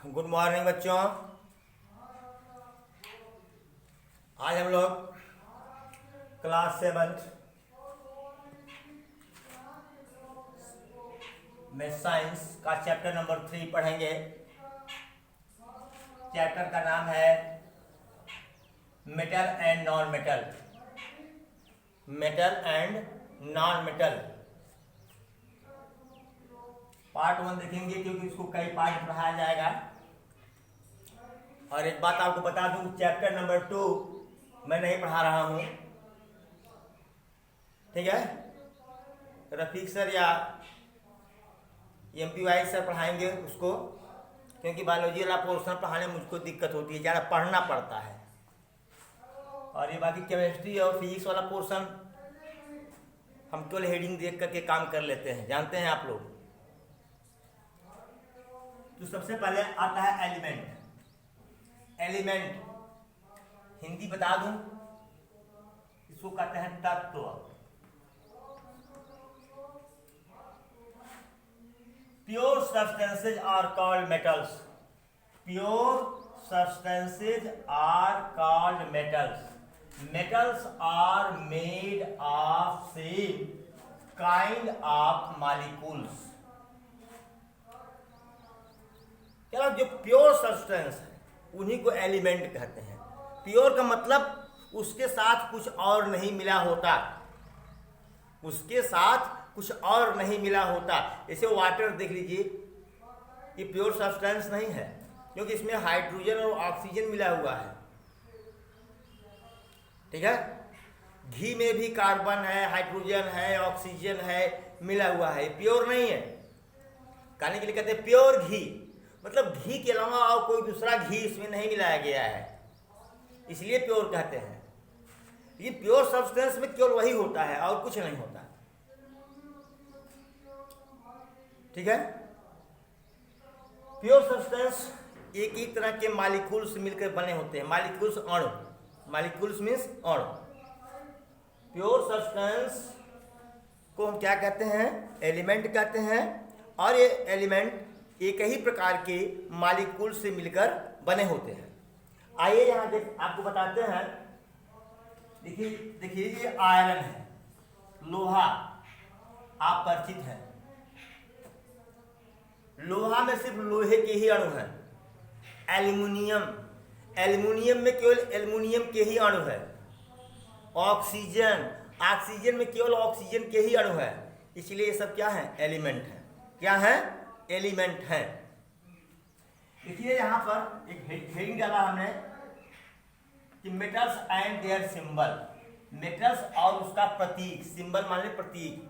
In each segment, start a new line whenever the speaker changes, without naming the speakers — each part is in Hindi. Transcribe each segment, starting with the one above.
गुड मॉर्निंग बच्चों। आज हम लोग क्लास 7 में साइंस का चैप्टर नंबर 3 पढ़ेंगे। चैप्टर का नाम है metal and non metal. Metal and non metal part 1 देखेंगे क्योंकि इसको कई पार्ट पढ़ाया जाएगा। और एक बात आपको बता दूं, चैप्टर नंबर 2 मैं नहीं पढ़ा रहा हूं, ठीक है। रफीक सर या MPY सर पढ़ाएंगे उसको, क्योंकि बायोलॉजी वाला पोर्शन पढ़ाने में मुझको दिक्कत होती है, ज़्यादा पढ़ना पड़ता है। और ये बाकी केमिस्ट्री और फिजिक्स वाला पोर्शन हम केवल हेडिंग देख करके काम कर लेते हैं, जानते हैं आप लोग। तो सबसे पहले आता है एलिमेंट। एलिमेंट हिंदी बता दूं, इसको कहते हैं तत्व। Pure substances are called metals. Pure substances are called metals. Metals are made of same kind of molecules. क्या जो प्योर सब्सटेंस है उन्हीं को एलिमेंट कहते हैं। प्योर का मतलब उसके साथ कुछ और नहीं मिला होता, उसके साथ कुछ और नहीं मिला होता। जैसे वाटर देख लीजिए, ये प्योर सब्सटेंस नहीं है क्योंकि इसमें हाइड्रोजन और ऑक्सीजन मिला हुआ है, ठीक है। घी में भी कार्बन है, हाइड्रोजन है, ऑक्सीजन है, मिला हुआ है, प्योर नहीं है। कहने के लिए कहते हैं प्योर घी, मतलब घी के अलावा और कोई दूसरा घी इसमें नहीं मिलाया गया है, इसलिए प्योर कहते हैं। ये प्योर सब्सटेंस में केवल वही होता है और कुछ नहीं होता, ठीक है। प्योर सब्सटेंस एक ही तरह के मॉलिक्यूल्स मिलकर बने होते हैं। मॉलिक्यूल्स अणु, मॉलिक्यूल्स मीन्स अणु। प्योर सब्सटेंस को हम क्या कहते हैं? एलिमेंट कहते हैं। और ये एलिमेंट एक ही प्रकार के मॉलिक्यूल से मिलकर बने होते हैं। आइए यहाँ आपको बताते हैं। देखिए ये आयरन है, लोहा, आप परिचित हैं। लोहा में सिर्फ लोहे के ही अणु हैं। एल्युमिनियम, एल्युमिनियम में केवल एल्युमिनियम के ही अणु है। ऑक्सीजन, ऑक्सीजन में केवल ऑक्सीजन के ही अणु है। इसलिए ये सब क्या है? एलिमेंट है। क्या है? एलिमेंट है। देखिए यहाँ पर एक हेडिंग डाला हमने कि metals and their symbol. Metals और उसका प्रतीक, सिंबल माने प्रतीक,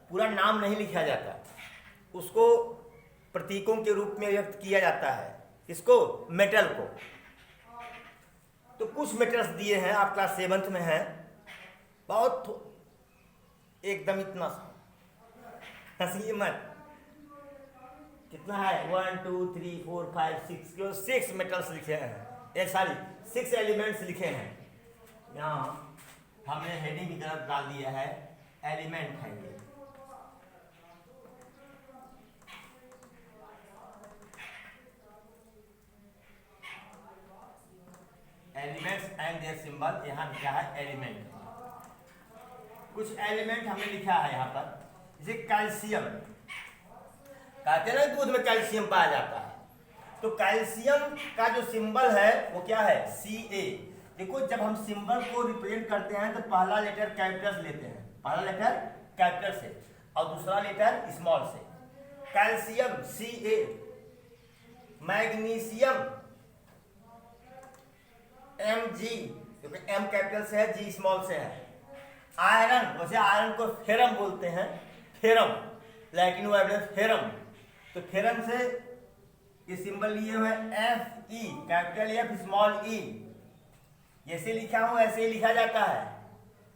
पूरा नाम नहीं लिखा जाता, उसको प्रतीकों के रूप में व्यक्त किया जाता है। इसको मेटल को तो कुछ मेटल्स दिए हैं, आप क्लास 7 में हैं, बहुत एकदम इतना सा, हंसिए मत। कितना है? 1 2 3 4 5 6, केवल 6 मेटल्स लिखे हैं, सॉरी 6 एलिमेंट्स लिखे हैं। यहाँ हमने हेडिंग की तरफ डाल दिया है एलिमेंट है ये। एलिमेंट्स एंड देयर सिंबल, यहाँ लिखा है एलिमेंट। कुछ एलिमेंट हमने लिखा है यहाँ पर, जैसे कैल्शियम। कहते हैं ना दूध में कैल्शियम पाया जाता है, तो कैल्शियम का जो सिंबल है वो क्या है? Ca। देखो जब हम सिंबल को रिप्रेजेंट करते हैं तो पहला लेटर कैपिटल से लेते हैं, पहला लेटर कैपिटल से और दूसरा लेटर स्मॉल से। कैल्शियम Ca, मैग्नीशियम Mg, क्योंकि M कैपिटल से है, G स्मॉल से है। आयरन, वैसे आयरन को फेरम बोलते हैं, फेरम, लैटिन वर्ड है फेरम। तो फेरम से ये सिंबल लिए हुए Fe, capital F small e। जैसे लिखा हो ऐसे ही लिखा जाता है,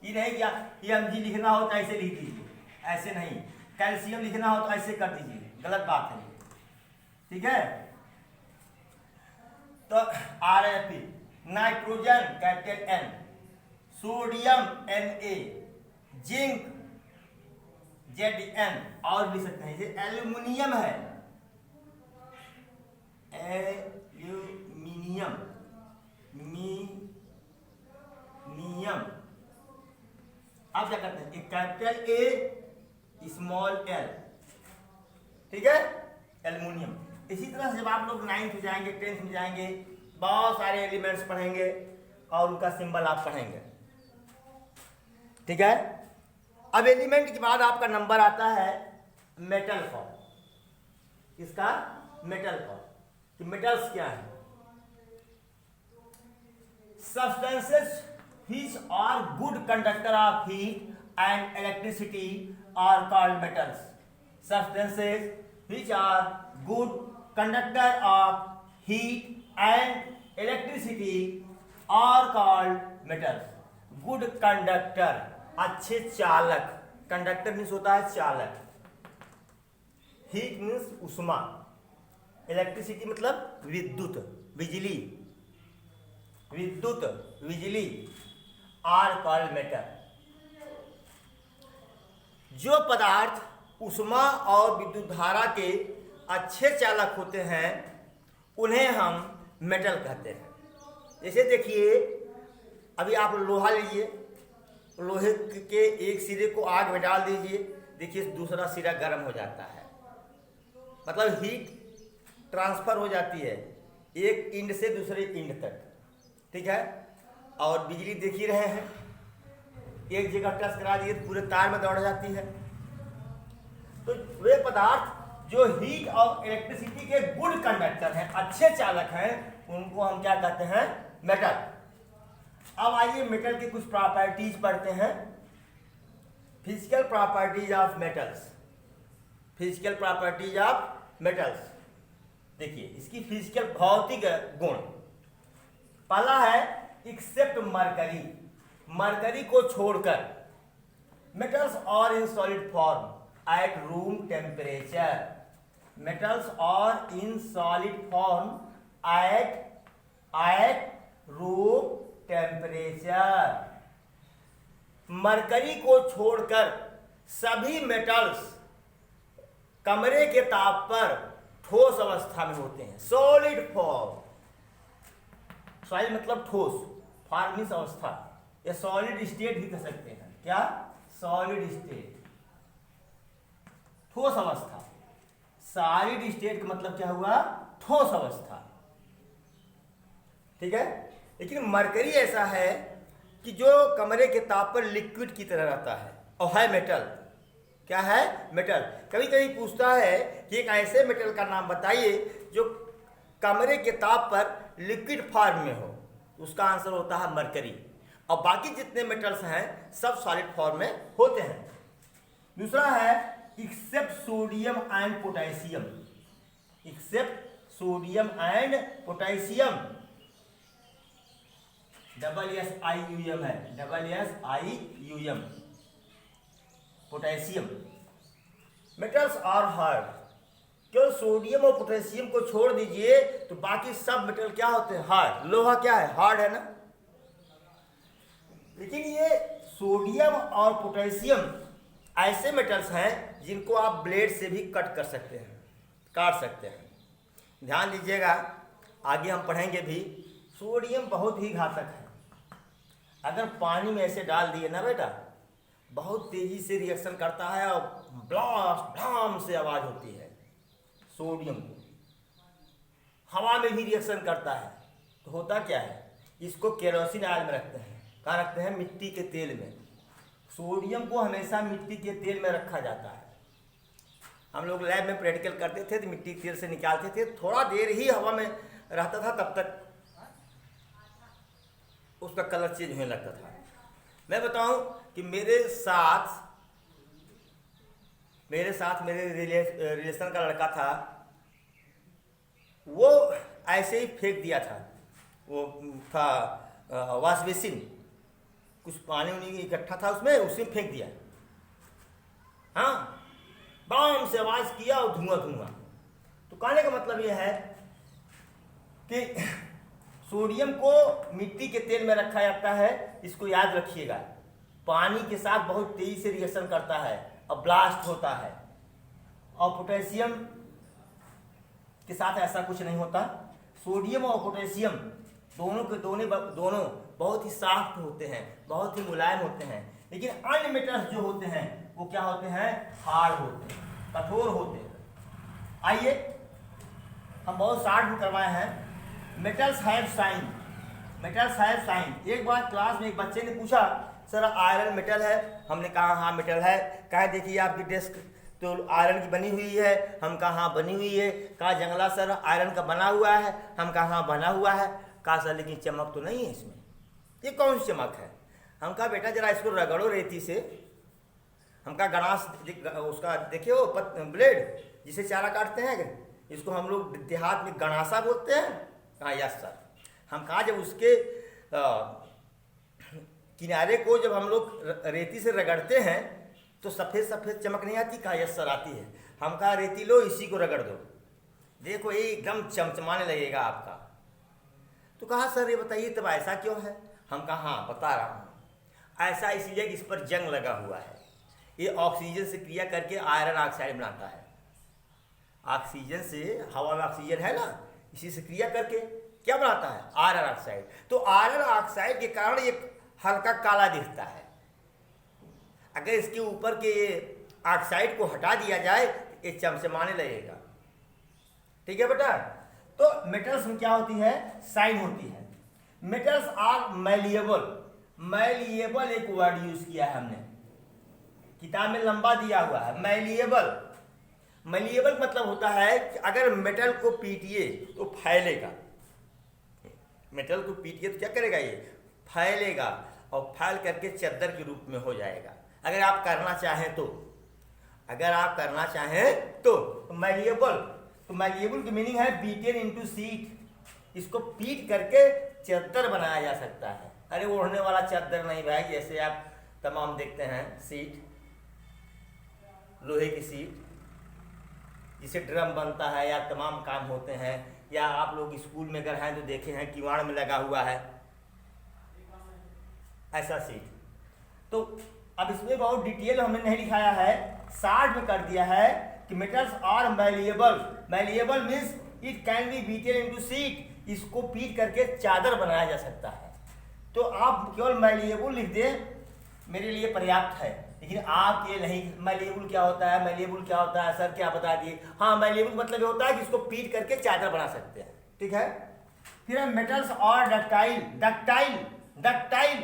ये नहीं क्या कि Mg लिखना हो तो ऐसे लिख दीजिए, ऐसे नहीं। कैल्शियम लिखना हो तो ऐसे कर दीजिए, गलत बात है, ठीक है। तो Rf, nitrogen capital N, sodium Na, zinc Zn, और भी सकते हैं। ये एल्युमिनियम है, एल्यूमिनियम आप क्या करते हैं, एक कैपिटल ए स्मॉल एल, ठीक है, एल्युमिनियम। इसी तरह से जब आप लोग 9th में जाएंगे 10th में जाएंगे बहुत सारे एलिमेंट्स पढ़ेंगे और उनका सिंबल आप पढ़ेंगे, ठीक है। अब एलिमेंट के बाद आपका नंबर आता है मेटल फॉर्म। किसका? Metal form. कि मेटल्स क्या है? Substances which are good conductor of heat and electricity are called metals. Substances which are good conductor of heat and electricity are called metals. Good conductor, अच्छे चालक। कंडक्टर मीन्स होता है चालक। हीट मीन्स उष्मा। इलेक्ट्रिसिटी मतलब विद्युत, बिजली, बिजली आर कॉल्ड मेटल। जो पदार्थ उष्मा और विद्युत धारा के अच्छे चालक होते हैं उन्हें हम मेटल कहते हैं। जैसे देखिए, अभी आप लोहा लीजिए, लोहे के एक सिरे को आग में डाल दीजिए, देखिए दूसरा सिरा गर्म हो जाता है, मतलब हीट ट्रांसफर हो जाती है एक इंड से दूसरे इंड तक, ठीक है। और बिजली देख ही रहे हैं, एक जगह टच करा दिए तो पूरे तार में दौड़ जाती है। तो वे पदार्थ जो हीट और इलेक्ट्रिसिटी के गुड कंडक्टर हैं, अच्छे चालक हैं, उनको हम क्या कहते हैं? मेटल। अब आइए मेटल की कुछ प्रॉपर्टीज पढ़ते हैं। Physical properties of metals. Physical properties of metals, देखिए इसकी फिजिकल भौतिक गुण। पहला है एक्सेप्ट मरकरी, मरकरी को छोड़कर। Metals are in solid form at room temperature. Metals are in solid form at room temperature. Mercury को छोड़कर सभी मेटल्स कमरे के ताप पर ठोस अवस्था में होते हैं। सॉलिड फॉर्म, सॉलिड मतलब ठोस, फॉर्म मीन्स अवस्था, या सॉलिड स्टेट भी कह सकते हैं। क्या? सॉलिड स्टेट, ठोस अवस्था। सॉलिड स्टेट का मतलब क्या हुआ? ठोस अवस्था, ठीक है। लेकिन मरकरी ऐसा है कि जो कमरे के ताप पर लिक्विड की तरह रहता है और है मेटल। क्या है? मेटल। कभी कभी पूछता है कि एक ऐसे मेटल का नाम बताइए जो कमरे के ताप पर लिक्विड फॉर्म में हो, उसका आंसर होता है मरकरी। और बाकी जितने मेटल्स हैं सब सॉलिड फॉर्म में होते हैं। दूसरा है except sodium and potassium. Except sodium and potassium, SiUm है, SiUm, potassium. Metals are hard. केवल सोडियम और पोटेशियम को छोड़ दीजिए तो बाकी सब मेटल क्या होते हैं? हार्ड। लोहा क्या है? हार्ड है ना। लेकिन ये सोडियम और पोटेशियम ऐसे मेटल्स हैं जिनको आप ब्लेड से भी कट कर सकते हैं, काट सकते हैं। ध्यान दीजिएगा, आगे हम पढ़ेंगे भी। सोडियम बहुत ही घातक है। अगर पानी में ऐसे डाल दिए ना बेटा, बहुत तेजी से रिएक्शन करता है और ब्लास्ट ढाम से आवाज होती है। सोडियम हवा में भी रिएक्शन करता है। तो होता क्या है, इसको केरोसिन ऑयल में रखते हैं। कहाँ रखते हैं? मिट्टी के तेल में। सोडियम को हमेशा मिट्टी के तेल में रखा जाता है। हम लोग लैब में प्रैक्टिकल करते थे तो मिट्टी के तेल से निकालते थे, थोड़ा देर ही हवा में रहता था, तब तक उसका कलर चेंज होने लगता था। मैं बताऊं कि मेरे साथ मेरे रिलेशन का लड़का था, वो ऐसे ही फेंक दिया था। वो था वॉश बेसिन, कुछ पानी उनी इकट्ठा था उसमें, उसी में फेंक दिया। हाँ, बम से आवाज किया और धुआं धुआं। तो कहने का मतलब यह है कि सोडियम को मिट्टी के तेल में रखा जाता है। इसको याद रखिएगा। पानी के साथ बहुत तेजी से रिएक्शन करता है और ब्लास्ट होता है। और पोटेशियम के साथ ऐसा कुछ नहीं होता। सोडियम और पोटेशियम दोनों बहुत ही सॉफ्ट होते हैं, बहुत ही मुलायम होते हैं, लेकिन अन्य मेटल्स जो होते हैं वो क्या होते हैं, हार्ड होते हैं, कठोर होते हैं। आइए हम बहुत शॉर्ट में करवाए हैं। Metals have shine, metals have shine. एक बार क्लास में एक बच्चे ने पूछा सर आयरन मेटल है, हमने कहा हाँ मेटल है। कहा देखिए आपकी डेस्क तो आयरन की बनी हुई है, हम कहा हाँ बनी हुई है। कहा जंगला सर आयरन का बना हुआ है, हम कहा हाँ बना हुआ है। कहा सर लेकिन चमक तो नहीं है इसमें, ये कौन सी चमक है। हम कहा बेटा जरा इसको रगड़ो रेती से। हम कहा गणास उसका देखिए वो ब्लेड जिसे चारा काटते हैं, इसको हम लोग देहात में गणासा बोलते हैं। कहा यस सर। हम कहा जब उसके किनारे को जब हम लोग रेती से रगड़ते हैं तो सफ़ेद सफ़ेद चमक नहीं आती। कहा यस सर आती है। हम कहा रेती लो इसी को रगड़ दो, देखो एकदम चमचमाने लगेगा आपका। तो कहा सर ये बताइए तब ऐसा क्यों है। हम कहा हाँ बता रहा हूँ, ऐसा इसलिए कि इस पर जंग लगा हुआ है। ये ऑक्सीजन से क्रिया करके आयरन ऑक्साइड बनाता है। ऑक्सीजन से, हवा में ऑक्सीजन है ना, इसी से क्रिया करके क्या बनाता है, आयरन ऑक्साइड। तो आयरन ऑक्साइड के कारण ये हल्का काला दिखता है। अगर इसके ऊपर के ऑक्साइड को हटा दिया जाए तो ये चमचमाने लगेगा। ठीक है बेटा। तो मेटल्स में क्या होती है, साइन होती है। मेटल्स आर मैलिएबल, मैलिएबल एक वर्ड यूज किया है हमने, किताब में लंबा दिया हुआ है मैलिएबल। मैलिएबल मतलब होता है कि अगर मेटल को पीटिए तो फैलेगा। मेटल को पीटिए तो क्या करेगा, ये फैलेगा और फैल करके चद्दर के रूप में हो जाएगा। अगर आप करना चाहें तो, अगर आप करना चाहें तो मैलिएबल, तो मैलिएबल की मीनिंग है बीटेन इनटू सीट। इसको पीट करके चद्दर बनाया जा सकता है। अरे ओढ़ने वाला चद्दर नहीं भाई, जैसे आप तमाम देखते हैं सीट, लोहे की सीट जिसे ड्रम बनता है या तमाम काम होते हैं, या आप लोग स्कूल में अगर हैं तो देखे हैं किवाड़ में लगा हुआ है ऐसा सीट। तो अब इसमें बहुत डिटेल हमने नहीं लिखाया है, शॉर्ट में कर दिया है कि metals are malleable. Malleable means it can be beaten into sheet. इसको पीट करके चादर बनाया जा सकता है। तो आप केवल मैलिएबल लिख दें मेरे लिए पर्याप्त है, लेकिन आप ये नहीं, मैलिएबल क्या होता है, मैलिएबल क्या होता है सर क्या बता दिए। हाँ मैलिएबल मतलब ये होता है कि इसको पीट करके चादर बना सकते हैं। ठीक है। फिर है मेटल्स और डक्टाइल। डक्टाइल, डक्टाइल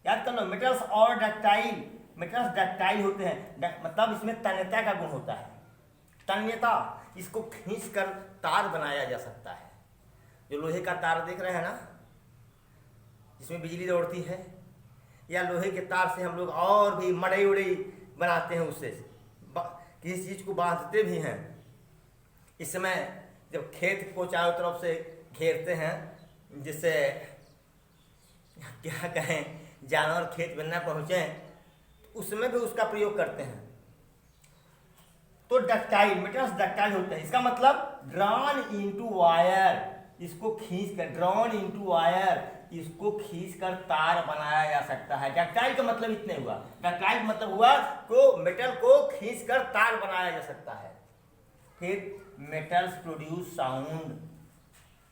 याद कर लो, मेटल्स और डक्टाइल। मेटल्स डक्टाइल होते हैं, मतलब इसमें तन्यता का गुण होता है। तन्यता, इसको खींच कर तार बनाया जा सकता है। जो लोहे का तार देख रहे हैं ना, जिसमें बिजली दौड़ती है, या लोहे के तार से हम लोग और भी मड़ई उड़ई बनाते हैं, उससे किसी चीज को बांधते भी हैं। इस समय जब खेत को चारों तरफ से घेरते हैं, जिससे क्या कहें जानवर खेत में न पहुंचे, तो उसमें भी उसका प्रयोग करते हैं। तो डक्टाइल, मेटल्स डक्टाइल होते हैं। इसका मतलब ड्रॉन इनटू वायर, इसको खींच कर, ड्रॉन इनटू वायर, इसको खींच कर तार बनाया जा सकता है। डक्टाइल का मतलब इतने हुआ। डक्टाइल मतलब हुआ को मेटल को खींच कर तार बनाया जा सकता है। फिर मेटल्स प्रोड्यूस साउंड।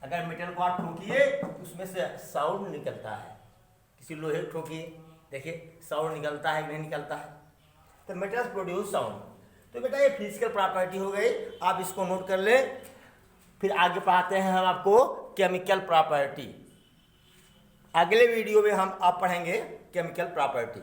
अगर मेटल को आप ठोकिए उसमें से साउंड निकलता है। किसी लोहे को ठोकिए, देखिए साउंड निकलता है कि नहीं निकलता है। तो मेटल्स प्रोड्यूस साउंड। तो बेटा ये फिजिकल प्रॉपर्टी हो गई, आप इसको नोट कर लें। फिर आगे पढ़ाते हैं हम आपको केमिकल प्रॉपर्टी। अगले वीडियो में हम आप पढ़ेंगे केमिकल प्रॉपर्टी।